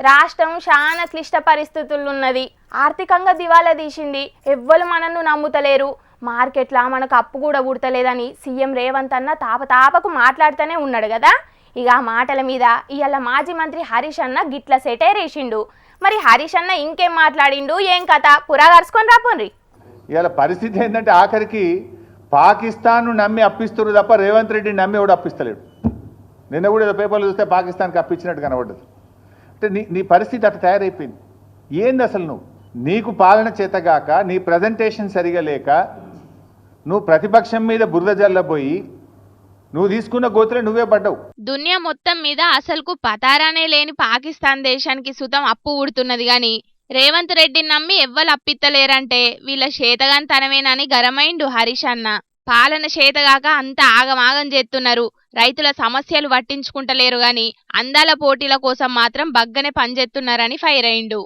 రాష్ట్రం చాలా క్లిష్ట పరిస్థితుల్లో ఉన్నది. ఆర్థికంగా దివాలా తీసింది. ఎవ్వరు మనను నమ్ముతలేరు. మార్కెట్లా మనకు అప్పు కూడా పుడతలేదని సీఎం రేవంత్ అన్న తాపకు మాట్లాడుతూనే ఉన్నాడు కదా. ఇక ఆ మాటల మీద ఇవాళ మాజీ మంత్రి హరీష్ అన్న గిట్ల సెటేరేసిండు. మరి హరీష్ అన్న ఇంకేం మాట్లాడిండు, ఏం కథ పురాగరుచుకొని రాపోండ్రి. ఇవాళ పరిస్థితి ఏంటంటే ఆఖరికి పాకిస్తాన్ను నమ్మి అప్పిస్తున్నారు తప్ప రేవంత్ రెడ్డిని నమ్మి ఎవడు అప్పిస్తలేడు. నిన్న కూడా ఏదో పేపర్లు చూస్తే పాకిస్తాన్కి అప్పించినట్టు కనబడ్డది. అంటే నీ పరిస్థితి అట్లా తయారైపోయింది. ఏంది అసలు నీకు పాలన చేతగాక, నీ ప్రజెంటేషన్ సరిగా లేక, నువ్వు ప్రతిపక్షం మీద బురద జల్లబోయి నువ్వు తీసుకున్న గోతులే నువ్వే పడ్డావు. దునియా మొత్తం మీద అసలుకు పతారానే లేని పాకిస్తాన్ దేశానికి సుతం అప్పు ఊడుతున్నది గాని రేవంత్ రెడ్డిని నమ్మి ఎవ్వరు అప్పిత్తలేరంటే వీళ్ళ చేతగాంతనమేనని గరమైండు హరీష్ అన్న. పాలన చేతగాక అంత ఆగమాగం చేస్తున్నారు. రైతుల సమస్యలు పట్టించుకుంటలేరు గాని అందాల పోటీల కోసం మాత్రం బగ్గనే పనిచేస్తున్నారని ఫైర్ అయిండు.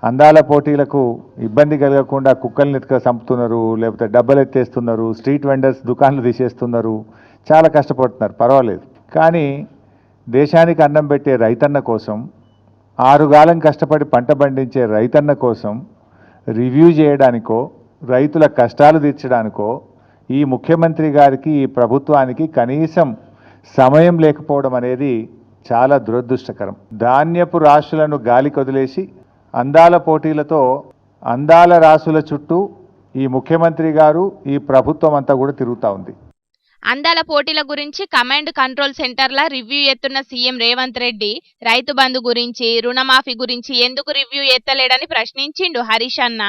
అందాల పోటీలకు ఇబ్బంది కలగకుండా కుక్కల్ని చంపుతున్నారు, లేకపోతే డబ్బలు ఎత్తేస్తున్నారు, స్ట్రీట్ వెండర్స్ దుకాన్లు తీసేస్తున్నారు, చాలా కష్టపడుతున్నారు, పర్వాలేదు. కానీ దేశానికి అన్నం పెట్టే రైతన్న కోసం, ఆరుగాలం కష్టపడి పంట పండించే రైతన్న కోసం రివ్యూ చేయడానికో, రైతుల కష్టాలు తీర్చడానికో ఈ ముఖ్యమంత్రి గారికి, ఈ ప్రభుత్వానికి కనీసం సమయం లేకపోవడం అనేది చాలా దురదృష్టకరం. ధాన్యపు రాశులను గాలికి వదిలేసి అందాల పోటీలతో అందాల రాసుల చుట్టూ ఈ ముఖ్యమంత్రి గారు, ఈ ప్రభుత్వం అంతా కూడా తిరుగుతూ ఉంది. అందాల పోటీల గురించి కమాండ్ కంట్రోల్ సెంటర్ల రివ్యూ ఎత్తున్న సీఎం రేవంత్ రెడ్డి రైతు బంధు గురించి, రుణమాఫీ గురించి ఎందుకు రివ్యూ ఎత్తలేడని ప్రశ్నించిండు హరీష్ అన్న.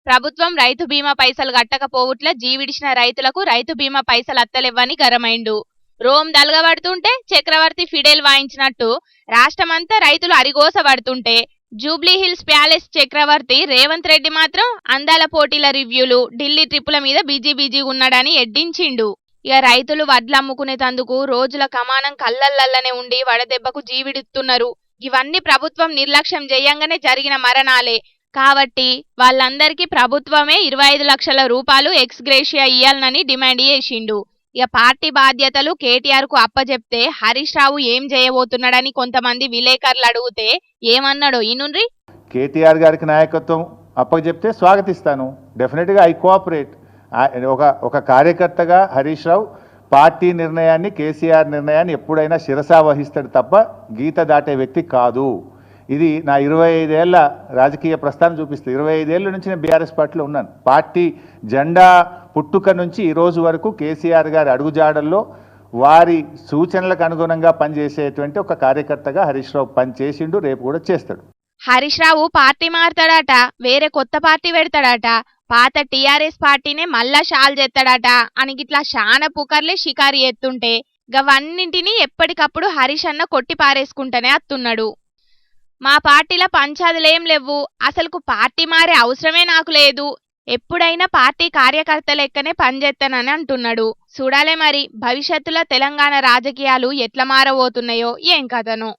ప్రభుత్వం రైతు బీమా పైసలు కట్టకపోవుట్ల జీవిడిచిన రైతులకు రైతు బీమా పైసలు అత్తలేవని గరమైండు. రోమ్ దలగబడుతుంటే చక్రవర్తి ఫిడేల్ వాయించినట్టు రాష్ట్రమంతా రైతులు అరిగోస పడుతుంటే జూబ్లీ హిల్స్ ప్యాలెస్ చక్రవర్తి రేవంత్ రెడ్డి మాత్రం అందాల పోటీల రివ్యూలు, ఢిల్లీ ట్రిప్పుల మీద బిజీ ఉన్నాడని ఎడ్డించిండు. ఇక రైతులు వడ్లు అమ్ముకునేటందుకు రోజుల కమానం కళ్ళల్లనే ఉండి వడదెబ్బకు జీవిడిస్తున్నారు. ఇవన్నీ ప్రభుత్వం నిర్లక్ష్యం చేయంగానే జరిగిన మరణాలే కాబట్టి వాళ్ళందరికీ ప్రభుత్వమే 25 లక్షల రూపాయలు ఎక్స్ గ్రేషియా ఇయ్యాలని డిమాండ్ చేసిండు. ఇక పార్టీ బాధ్యతలు కేటీఆర్ కు అప్పచెప్తే హరీష్ రావు ఏం చేయబోతున్నాడని కొంతమంది విలేకరులు అడిగితే ఏమన్నాడో ఈనుండ్రి. కేటీఆర్ గారికి నాయకత్వం అప్పచెప్తే స్వాగతిస్తాను, డెఫినెట్గా ఐ కోఆపరేట్. ఒక కార్యకర్తగా హరీష్ రావు పార్టీ నిర్ణయాన్ని, కేసీఆర్ నిర్ణయాన్ని ఎప్పుడైనా శిరసా వహిస్తాడు తప్ప గీత దాటే వ్యక్తి కాదు. ఇది నా 25 ఏళ్ల రాజకీయ ప్రస్థానం చూపిస్తుంది. 25 ఏళ్ళ నుంచి నేను బీఆర్ఎస్ పార్టీలో ఉన్నాను. పార్టీ జెండా పుట్టుక నుంచి ఈ రోజు వరకు కేసీఆర్ గారి అడుగుజాడల్లో వారి సూచనలకు అనుగుణంగా పనిచేసేటువంటి ఒక కార్యకర్తగా హరీష్ రావు పనిచేసిండు, రేపు కూడా చేస్తాడు. హరీష్ రావు పార్టీ మారుతాడట, వేరే కొత్త పార్టీ పెడతాడట, పాత టీఆర్ఎస్ పార్టీనే మళ్ళా షాల్ చేస్తాడట అని గిట్లా శానా పుకర్లే షికారి ఎత్తుంటే గవన్నింటినీ ఎప్పటికప్పుడు హరీష్ అన్న కొట్టి పారేసుకుంటూనే అత్తున్నాడు. మా పార్టీల పంచాదులేం లేవు, అసలుకు పార్టీ మారే అవసరమే నాకు లేదు, ఎప్పుడైనా పార్టీ కార్యకర్త లెక్కనే పనిచేస్తానని అంటున్నాడు. చూడాలే మరి భవిష్యత్తులో తెలంగాణ రాజకీయాలు ఎట్లా మారబోతున్నాయో ఏం కథనో.